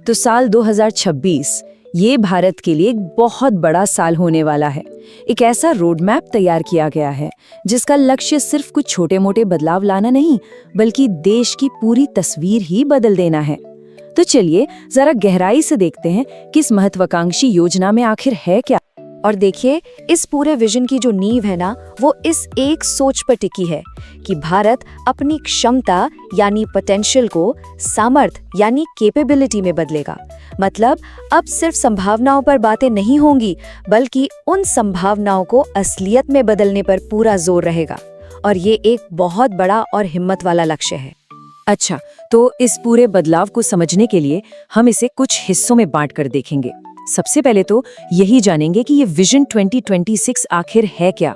तो साल 2026 ये भारत के लिए एक बहुत बड़ा साल होने वाला है। एक ऐसा रोड मैप तैयार किया गया है जिसका लक्ष्य सिर्फ कुछ छोटे-मोटे बदलाव लाना नहीं, बल्कि देश की पूरी तस्वीर ही बदल देना है। तो चलिए जरा गहराई से देखते हैं कि इस महत्वाकांक्षी योजना में आखिर है क्या। और देखिए, इस पूरे विजन की जो नींव है ना, वो इस एक सोच पर टिकी है कि भारत अपनी क्षमता यानी पोटेंशियल को सामर्थ्य यानी कैपेबिलिटी में बदलेगा। मतलब अब सिर्फ संभावनाओं पर बातें नहीं होंगी, बल्कि उन संभावनाओं को असलियत में बदलने पर पूरा जोर रहेगा। और ये एक बहुत बड़ा और हिम्मत वाला लक्ष्य है। अच्छा, तो इस पूरे बदलाव को समझने के लिए हम इसे कुछ हिस्सों में बांट कर देखेंगे। सबसे पहले तो यही जानेंगे कि ये विजन 2026 आखिर है क्या।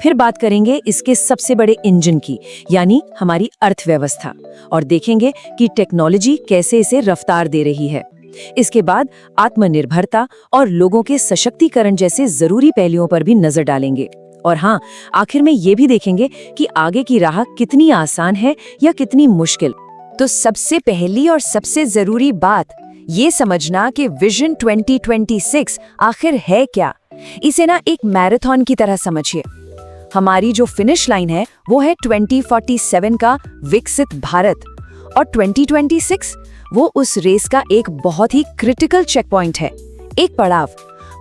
फिर बात करेंगे इसके सबसे बड़े इंजन की, यानी हमारी अर्थव्यवस्था, और देखेंगे कि टेक्नोलॉजी कैसे इसे रफ्तार दे रही है। इसके बाद आत्मनिर्भरता और लोगों के सशक्तिकरण जैसे जरूरी पहलुओं पर भी नजर डालेंगे। और हाँ, आखिर में ये भी देखेंगे कि आगे की राह कितनी आसान है या कितनी मुश्किल। तो सबसे पहली और सबसे जरूरी बात ये समझना कि विजन 2026 आखिर है क्या। इसे ना एक मैराथन की तरह समझिए। हमारी जो फिनिश लाइन है वो है 2047 का विकसित भारत, और 2026 वो उस रेस का एक बहुत ही क्रिटिकल चेक पॉइंट है, एक पड़ाव।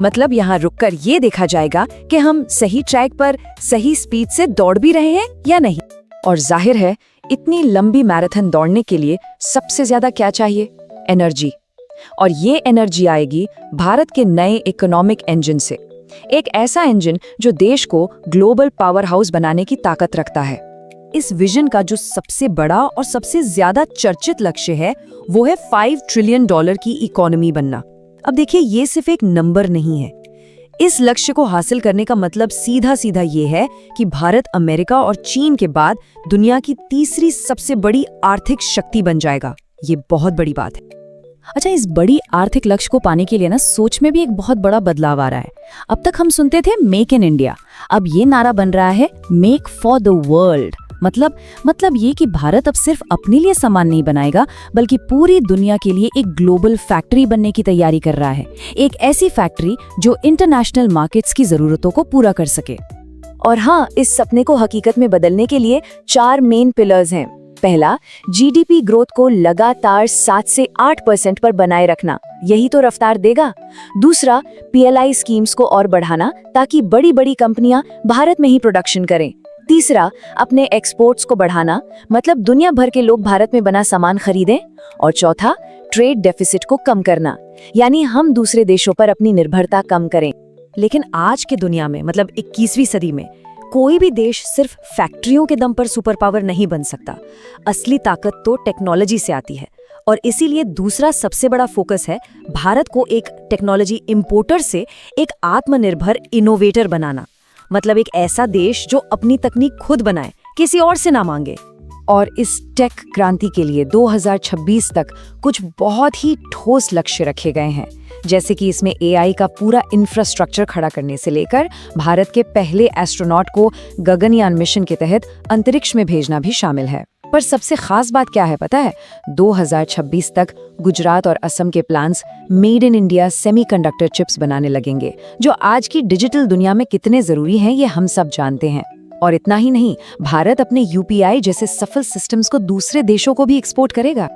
मतलब यहाँ रुककर ये देखा जाएगा कि हम सही ट्रैक पर सही स्पीड से दौड़ भी रहे हैं या नहीं। और जाहिर है, इतनी लंबी मैराथन दौड़ने के लिए सबसे ज्यादा क्या चाहिए? एनर्जी। और ये एनर्जी आएगी भारत के नए इकोनॉमिक इंजन से। एक ऐसा इंजन जो देश को ग्लोबल पावर हाउस बनाने की ताकत रखता है। इस विजन का जो सबसे बड़ा और सबसे ज्यादा चर्चित लक्ष्य है वो है $5 ट्रिलियन की इकोनॉमी बनना। अब देखिए, ये सिर्फ एक नंबर नहीं है। इस लक्ष्य को हासिल करने का मतलब सीधा सीधा ये है कि भारत अमेरिका और चीन के बाद दुनिया की तीसरी सबसे बड़ी आर्थिक शक्ति बन जाएगा। ये बहुत बड़ी बात है। अच्छा, इस बड़ी आर्थिक लक्ष्य को पाने के लिए ना सोच में भी एक बहुत बड़ा बदलाव आ रहा है। अब तक हम सुनते थे मेक इन इंडिया, अब ये नारा बन रहा है मेक फॉर द वर्ल्ड। मतलब ये कि भारत अब सिर्फ अपने लिए सामान नहीं बनाएगा, बल्कि पूरी दुनिया के लिए एक ग्लोबल फैक्ट्री बनने की तैयारी कर रहा है। एक ऐसी फैक्ट्री जो इंटरनेशनल मार्केट्स की जरूरतों को पूरा कर सके। और हाँ, इस सपने को हकीकत में बदलने के लिए 4 मेन पिलर्स हैं। पहला, जीडीपी ग्रोथ को लगातार 7 से 8% पर बनाए रखना, यही तो रफ्तार देगा। दूसरा, पीएलआई स्कीम्स को और बढ़ाना ताकि बड़ी बड़ी कंपनियां भारत में ही प्रोडक्शन करें। तीसरा, अपने एक्सपोर्ट्स को बढ़ाना, मतलब दुनिया भर के लोग भारत में बना सामान खरीदें। और चौथा, ट्रेड डेफिसिट को कम करना, यानी हम दूसरे देशों पर अपनी निर्भरता कम करें। लेकिन आज के दुनिया में, मतलब 21वीं सदी में, कोई भी देश सिर्फ फैक्ट्रियों के दम पर सुपर पावर नहीं बन सकता। असली ताकत तो टेक्नोलॉजी से आती है। और इसीलिए दूसरा सबसे बड़ा फोकस है भारत को एक टेक्नोलॉजी इंपोर्टर से एक आत्मनिर्भर इनोवेटर बनाना। मतलब एक ऐसा देश जो अपनी तकनीक खुद बनाए, किसी और से ना मांगे। और इस टेक क्रांति के लिए 2026 तक कुछ बहुत ही ठोस लक्ष्य रखे गए हैं, जैसे कि इसमें एआई का पूरा इंफ्रास्ट्रक्चर खड़ा करने से लेकर भारत के पहले एस्ट्रोनॉट को गगनयान मिशन के तहत अंतरिक्ष में भेजना भी शामिल है। पर सबसे खास बात क्या है पता है? 2026 तक गुजरात और असम के plants made in India semiconductor chips बनाने लगेंगे, जो आज की डिजिटल दुनिया में कितने जरूरी हैं ये हम सब जानते हैं। और इतना ही नहीं, भारत अपने यूपीआई जैसे सफल सिस्टम्स को दूसरे देशों को भी एक्सपोर्ट करेगा।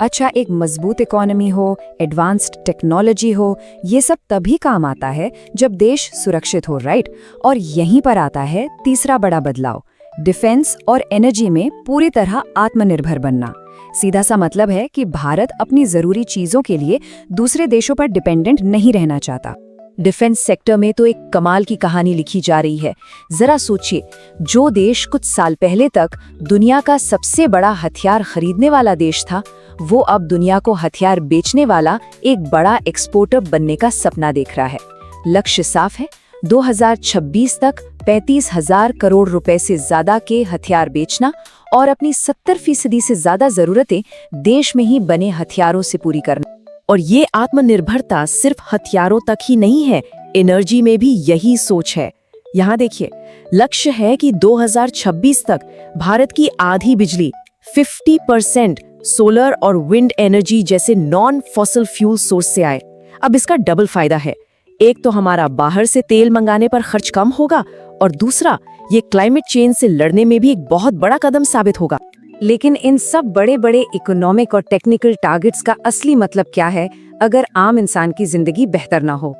अच्छा, एक मजबूत इकोनॉमी हो, एडवांस्ड टेक्नोलॉजी हो, ये सब तभी काम आता है जब देश सुरक्षित हो, राइट? और यहीं पर आता है तीसरा बड़ा बदलाव, डिफेंस और एनर्जी में पूरी तरह आत्मनिर्भर बनना। सीधा सा मतलब है कि भारत अपनी जरूरी चीजों के लिए दूसरे देशों पर डिपेंडेंट नहीं रहना चाहता। डिफेंस सेक्टर में तो एक कमाल की कहानी लिखी जा रही है। जरा सोचिए, जो देश कुछ साल पहले तक दुनिया का सबसे बड़ा हथियार खरीदने वाला देश था, वो अब दुनिया को हथियार बेचने वाला एक बड़ा एक्सपोर्टर बनने का सपना देख रहा है। लक्ष्य साफ है, 2026 तक 35,000 करोड़ रुपए से ज्यादा के हथियार बेचना और अपनी 70% से ज्यादा जरूरतें देश में ही बने हथियारों से पूरी करना। और ये आत्मनिर्भरता सिर्फ हथियारों तक ही नहीं है, एनर्जी में भी यही सोच है। यहाँ देखिए, लक्ष्य है कि 2026 तक भारत की आधी बिजली 50% सोलर और विंड एनर्जी जैसे नॉन फॉसिल फ्यूल सोर्स से आए। अब इसका डबल फायदा है, एक तो हमारा बाहर से तेल मंगाने पर खर्च कम होगा और दूसरा ये क्लाइमेट चेंज से लड़ने में भी एक बहुत बड़ा कदम साबित होगा। लेकिन इन सब बड़े बड़े इकोनॉमिक और टेक्निकल टारगेट्स का असली मतलब क्या है अगर आम इंसान की जिंदगी बेहतर ना हो?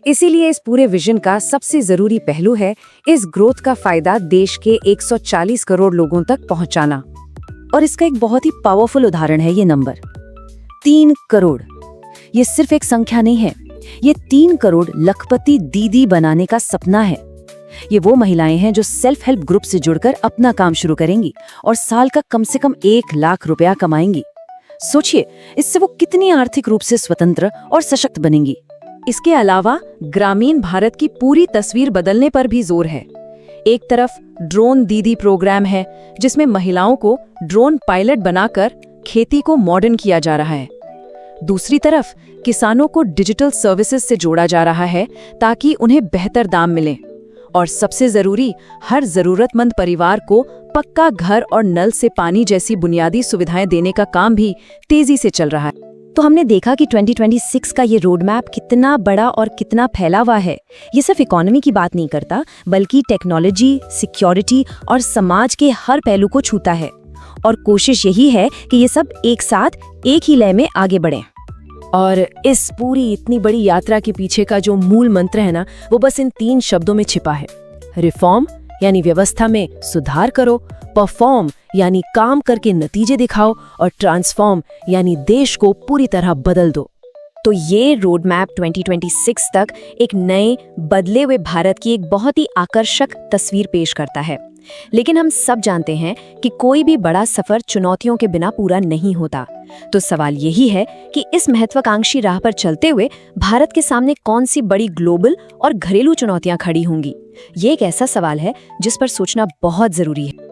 इसीलिए इस पूरे विजन का सबसे जरूरी पहलू है इस ग्रोथ का फायदा देश के 140 करोड़ लोगों तक पहुंचाना। और इसका एक बहुत ही पावरफुल उदाहरण है ये नंबर 3 करोड़। ये सिर्फ एक संख्या नहीं है, ये 3 करोड़ लखपति दीदी बनाने का सपना है। ये वो महिलाएं हैं जो सेल्फ हेल्प ग्रुप से जुड़कर अपना काम शुरू करेंगी और साल का कम से कम 1 लाख रुपया कमाएंगी। सोचिए, इससे वो कितनी आर्थिक रूप से स्वतंत्र और सशक्त बनेंगी। इसके अलावा ग्रामीण भारत की पूरी तस्वीर बदलने पर भी जोर है। एक तरफ ड्रोन दीदी प्रोग्राम है जिसमें महिलाओं को ड्रोन पायलट बनाकर खेती को मॉडर्न किया जा रहा है। दूसरी तरफ किसानों को डिजिटल सर्विसेज से जोड़ा जा रहा है ताकि उन्हें बेहतर दाम मिले। और सबसे जरूरी, हर जरूरतमंद परिवार को पक्का घर और नल से पानी जैसी बुनियादी सुविधाएं देने का काम भी तेजी से चल रहा है। तो हमने देखा कि 2026 का ये रोड मैप कितना बड़ा और कितना फैला हुआ है। ये सिर्फ इकोनॉमी की बात नहीं करता, बल्कि टेक्नोलॉजी, सिक्योरिटी और समाज के हर पहलू को छूता है। और कोशिश यही है कि ये सब एक साथ एक ही लय में आगे बढ़ें। और इस पूरी इतनी बड़ी यात्रा के पीछे का जो मूल मंत्र है ना, वो बस इन 3 शब्दों में छिपा है। रिफॉर्म यानी व्यवस्था में सुधार करो, परफॉर्म यानी काम करके नतीजे दिखाओ, और ट्रांसफॉर्म यानी देश को पूरी तरह बदल दो। तो ये रोड मैप 2026 तक एक नए बदले हुए भारत की एक बहुत ही आकर्षक तस्वीर पेश करता है। लेकिन हम सब जानते हैं कि कोई भी बड़ा सफर चुनौतियों के बिना पूरा नहीं होता। तो सवाल यही है कि इस महत्वाकांक्षी राह पर चलते हुए भारत के सामने कौन सी बड़ी ग्लोबल और घरेलू चुनौतियां खड़ी होंगी। ये एक ऐसा सवाल है जिस पर सोचना बहुत जरूरी है।